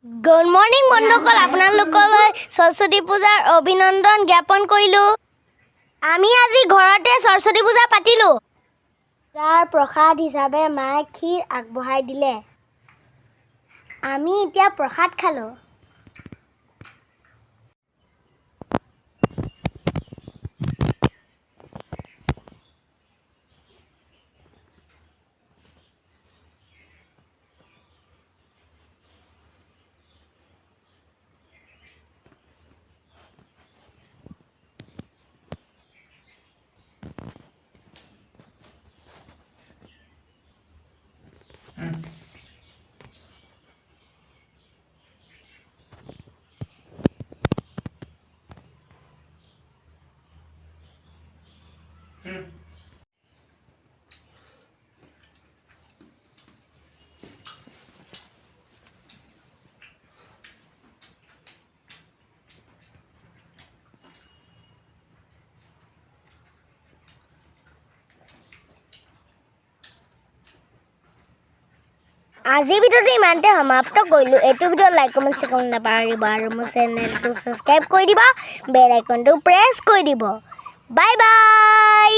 Good morning বন্ধুসকল, আপোনালোকলৈ সৰস্বতী পূজাৰ অভিনন্দন জ্ঞাপন কৰিলোঁ। আমি আজি ঘৰতে সৰস্বতী পূজা পাতিলোঁ। তাৰ প্ৰসাদ হিচাপে মায়ে ক্ষীৰ আগবঢ়াই দিলে। আমি এতিয়া প্ৰসাদ খালোঁ। আজিৰ ভিডিঅ'টো ইমানতে সমাপ্ত কৰিলোঁ। এইটো ভিডিঅ' লাইক কমেণ্ট শ্বেয়াৰ কৰিব নাপাহৰিব আৰু মোৰ চেনেলটো ছাবস্ক্ৰাইব কৰি দিব, বেল আইকনটো প্ৰেছ কৰি দিব। Bye bye.